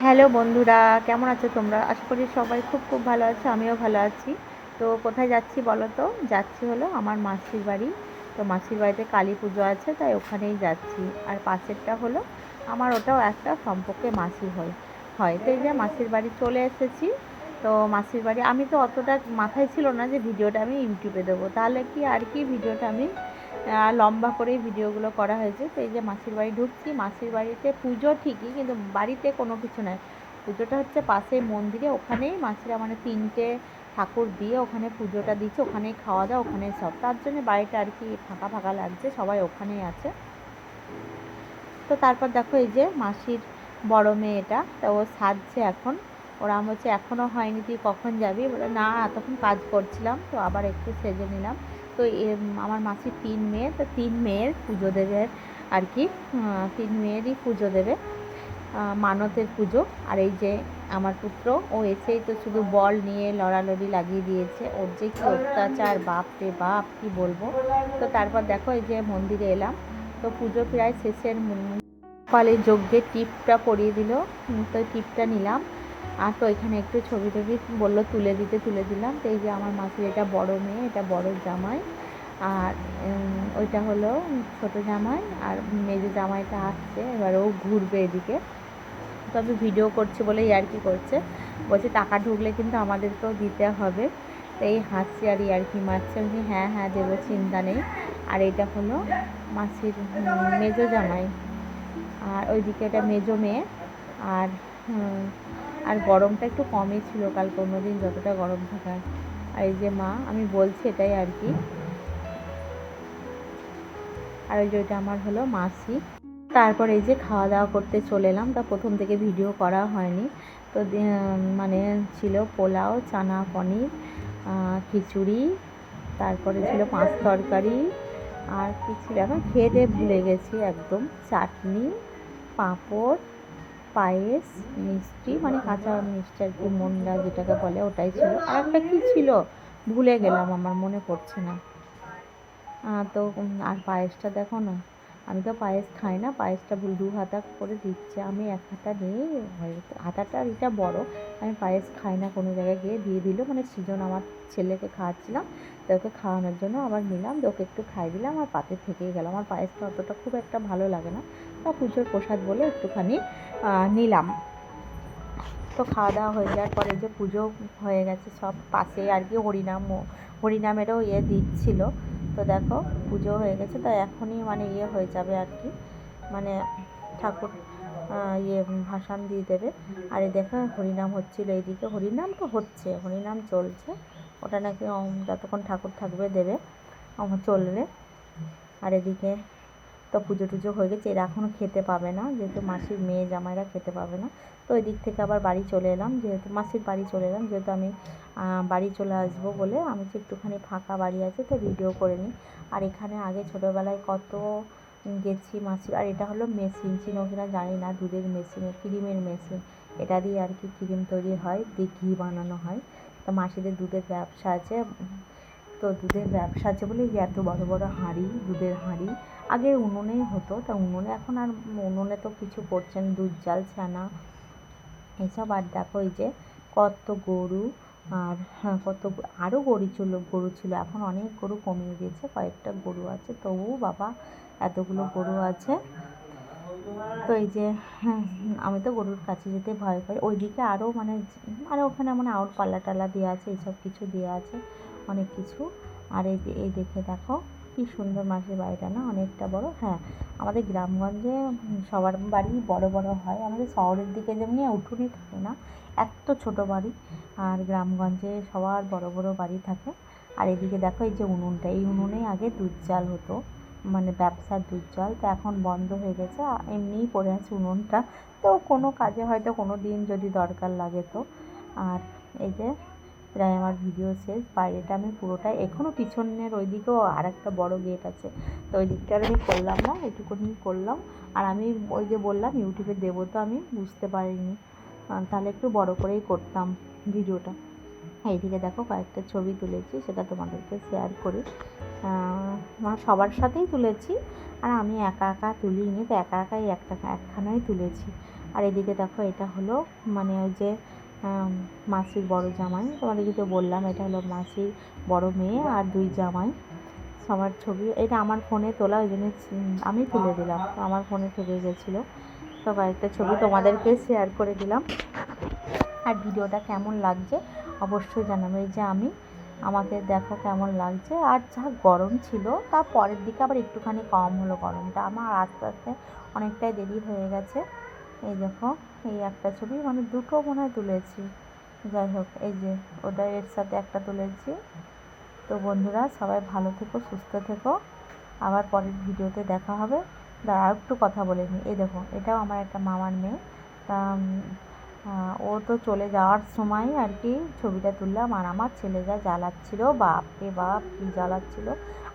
Hello বন্ধুরা, কেমন আছো তোমরা? আশা করি সবাই খুব খুব ভালো আছো, আমিও ভালো আছি। তো কোথায় যাচ্ছি বলো তো? যাচ্ছি হলো আমার মাসির বাড়ি। তো মাসির বাড়িতে কালী পুজো আছে, তাই ওখানেই যাচ্ছি। আর পাশেরটা হলো আমার, ওটাও একটা সম্পর্কে মাসি হয় হয় তো এই যে মাসির বাড়ি চলে এসেছি। তো মাসির বাড়ি আমি তো অতটা মাথায় ছিল না যে ভিডিওটা আমি ইউটিউবে দেবো, তাহলে কি আর কি ভিডিওটা আমি লম্বা করেই ভিডিওগুলো করা হয়েছে। তো এই যে মাসির বাড়ি ঢুকছি, মাসির বাড়িতে পুজো ঠিকই, কিন্তু বাড়িতে কোনো কিছু নাই। পুজোটা হচ্ছে পাশে মন্দিরে, ওখানেই মাসিরা মানে 3টে ঠাকুর দিয়ে ওখানে পুজোটা দিচ্ছে, ওখানেই খাওয়া দাওয়া, ওখানেই সব, তার জন্য বাড়িটা আর কি ফাঁকা ফাঁকা লাগছে, সবাই ওখানেই আছে। তো তারপর দেখো এই যে মাসির বড় মেয়েটা, তা ও সাজছে এখন। ওরা হচ্ছে এখনও হয়নি, তুই কখন যাবি? বলে না, এতক্ষণ কাজ করছিলাম, তো আবার একটু সেজে নিলাম। তো আমার মাসির 3 মেয়ে, তো 3 মেয়ের পুজো দেবে আর কি। 3 মেয়েরই পুজো দেবে, মানতের পুজো। আর এই যে আমার পুত্র, ও এসেই তো শুধু বল নিয়ে লড়ালড়ি লাগিয়ে দিয়েছে, ওর যে কী অত্যাচার, বাপ রে বাপ, কী বলবো। তো তারপর দেখো এই যে মন্দিরে এলাম। তো পুজো প্রায় শেষের কলে যজ্ঞের টিপটা পরিয়ে দিল। তো টিপটা নিলাম। আর তো এখানে একটু ছবি টবি বললো তুলে দিতে, তুলে দিলাম। তো এই যে আমার মাসির এটা বড় মেয়ে, এটা বড় জামাই। আর ওইটা হলো ছোট জামাই। আর মেজো জামাইটা আসছে, এবার ও ঘুরবে এদিকে। তো আমি ভিডিও করছি বলেই আর কি করছে, বলছে টাকা ঢুকলে কিন্তু আমাদেরকেও দিতে হবে। তো এই হাসছি আর ইয়ার্কি মারছে, আমি হ্যাঁ হ্যাঁ দেবো, চিন্তা নেই। আর এটা হলো মাসির মেজো জামাই। আর ওইদিকে এটা মেজো মেয়ে। আর আর গরমটা একটু কমই ছিল কালকে অন্যদিন যতটা গরম থাকার। আর এই যে মা, আমি বলছি এটাই আর কি। আর ওই যে ওইটা আমার হলো মাসি। তারপর এই যে খাওয়া দাওয়া করতে চলে এলাম। তা প্রথম থেকে ভিডিও করা হয়নি। তো মানে ছিল পোলাও, চানা পনির, খিচুড়ি, তারপরে ছিল মাছ তরকারি। আর কী ছিল এখন খেয়ে দিয়ে ভুলে গেছি একদম। চাটনি, পাঁপড়, পায়েস, মিষ্টি মানে কাঁচা মিষ্টি আর কি, মন্ডা যেটাকে বলে, ওটাই ছিল। আর একটা কী ছিল ভুলে গেলাম, আমার মনে পড়ছে না। তো আর পায়েসটা দেখো না, আমি তো পায়েস খাই না, পায়েসটা 2 হাতা করে দিচ্ছে, আমি 1 হাতা নিয়ে, হাতাটা এটা বড়, আমি পায়েস খাই না, কোনো জায়গায় গিয়ে দিয়ে দিল, মানে সেজন আমার ছেলেকে খাওয়াচ্ছিলাম, তো ওকে খাওয়ানোর জন্য আবার নিলাম, তো ওকে একটু খাই দিলাম, আর পাতে থেকেই গেল। আমার পায়েসটা অতটা খুব একটা ভালো লাগে না, তা পুজোর প্রসাদ বলে একটুখানি নিলাম। তো খাওয়া দাওয়া হয়ে যাওয়ার পরে যে পুজো হয়ে গেছে, সব পাশে আর কি হরিনামেরও দিচ্ছিল। তো দেখো পুজো হয়ে গেছে, তো এখনই মানে হয়ে যাবে আর কি, মানে ঠাকুর ভাসান দিয়ে দেবে। আর এই দেখো হরিনাম হচ্ছিলো, এইদিকে হরিনাম তো হচ্ছে, হরিনাম চলছে, ওটা নাকি যতক্ষণ ঠাকুর থাকবে দেবে, চলবে। আর এদিকে তো পুজো টুজো হয়ে গেছে, এরা এখনও খেতে পাবে না, যেহেতু মাসির মেয়ে জামাইরা খেতে পাবে না। তো ওই দিক থেকে আবার বাড়ি চলে এলাম, যেহেতু মাসির বাড়ি চলে এলাম, যেহেতু আমি বাড়ি চলে আসবো বলে, আমি তো একটুখানি ফাঁকা বাড়ি আছে, তো ভিডিও করে নিই। আর এখানে আগে ছোটোবেলায় কত গেছি মাসির। আর এটা হলো মেশিন, চিনো কিনা জানি না, দুধের মেশিন, ক্রিমের মেশিন, এটা দিয়ে আর কি ক্রিম তৈরি হয়, দিয়ে ঘি বানানো হয়। তো মাসিদের দুধের ব্যবসা আছে। তো দুধের ব্যবসা আছে বলে এত বড় বড় হাঁড়ি, দুধের হাঁড়ি। আগে উনুনেই হতো, তা উনুনে এখন আর উনুনে তো কিছু করছেন, দুধ জাল, ছানা এসব। আর দেখো এই যে কত গরু, আর কত আরও গরু ছিল, এখন অনেক গরু কমিয়ে দিয়েছে, কয়েকটা গরু আছে, তবু বাবা এতগুলো গরু আছে। তো এই যে আমি তো গরুর কাছে যেতে ভয় পাই, ওইদিকে আরও মানে আরও ওখানে মানে আউট পাল্লা টাল্লা দেওয়া আছে, এইসব কিছু দেওয়া আছে, অনেক কিছু। আর এই দেখে দেখো কী সুন্দর মাসির বাড়িটা না, অনেকটা বড়। হ্যাঁ, আমাদের গ্রামগঞ্জে সবার বাড়ি বড় বড় হয়, আমাদের শহরের দিকে যেমনি উঠোনই থাকে না, এত ছোট বাড়ি। আর গ্রামগঞ্জে সবার বড় বড় বাড়ি থাকে। আর এদিকে দেখো এই যে উনুনটা, এই উনুনে আগে দুধ জাল হতো, মানে ব্যবসার দুধ জাল, তো এখন বন্ধ হয়ে গেছে, এমনিই পড়ে আছে উনুনটা, তো কোনো কাজে হয়তো কোনো দিন যদি দরকার লাগে তো। আর এই যে প্রায় আমার ভিডিও শেষ, বাইরেটা আমি পুরোটাই, এখনও পিছনের ওই দিকেও আর একটা বড়ো গেট আছে, তো ওই দিকটা আমি করলাম না, এটুকুনি করলাম। আর আমি ওই যে বললাম ইউটিউবে দেবো, তো আমি বুঝতে পারিনি, তাহলে একটু বড় করেই করতাম ভিডিওটা। এইদিকে দেখো কয়েকটা ছবি তুলেছি, সেটা তোমাদেরকে শেয়ার করি। সবার সাথেই তুলেছি, আর আমি একা একা তুলিনি, তো একা একাই একখানাই তুলেছি। আর এদিকে দেখো এটা হলো মানে ওই যে মাসির বড় জামাই, তোমাদেরকে তো বললাম এটা হলো মাসির বড় মেয়ে আর 2 জামাই, সবার ছবি। এটা আমার ফোনে তোলা, ওই জন্য আমি তুলে দিলাম, আমার ফোনে থেকে গেছিলো। তো কয়েকটা ছবি তোমাদেরকে শেয়ার করে দিলাম। আর ভিডিওটা কেমন লাগছে অবশ্যই জানাবে। এই যে আমাকে দেখো কেমন লাগছে। আর যা গরম ছিল তার পরের দিকে আবার একটুখানি কম হলো গরমটা, আমার আস্তে আস্তে অনেকটাই দেরি হয়ে গেছে। এই দেখো এই একটা ছবি, মানে দুটো মনে হয় তুলেছি, যাই হোক এই যে ওটা এর সাথে একটা তুলেছি। তো বন্ধুরা সবাই ভালো থেকো, সুস্থ থেকো, আবার পরের ভিডিওতে দেখা হবে। আর একটু কথা বলে নিই, এই দেখো এটাও আমার একটা মামার মেয়ে। তা ও তো চলে যাওয়ার সময় আর কি ছবিটা তুললাম। আর আমার ছেলে যা জ্বালাচ্ছিল, বাপরে বাপ কী জ্বালাচ্ছিল।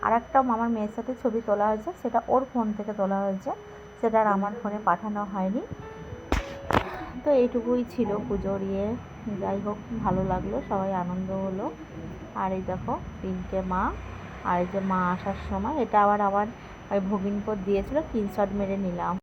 আর একটা মামার মেয়ের সাথে ছবি তোলা হয়েছে, সেটা ওর ফোন থেকে তোলা হয়েছে, সেটা আর আমার ফোনে পাঠানো হয়নি। তো এইটুকুই ছিল পুজোর ইয়ে, যাই হোক ভালো লাগলো, সবাই আনন্দ হলো। আর এই দেখো তিনটে মা, আর এই যে মা আসার সময় এটা আবার আমার ওই ভগিনপোর দিয়েছিল, স্ক্রিনশট মেরে নিলাম।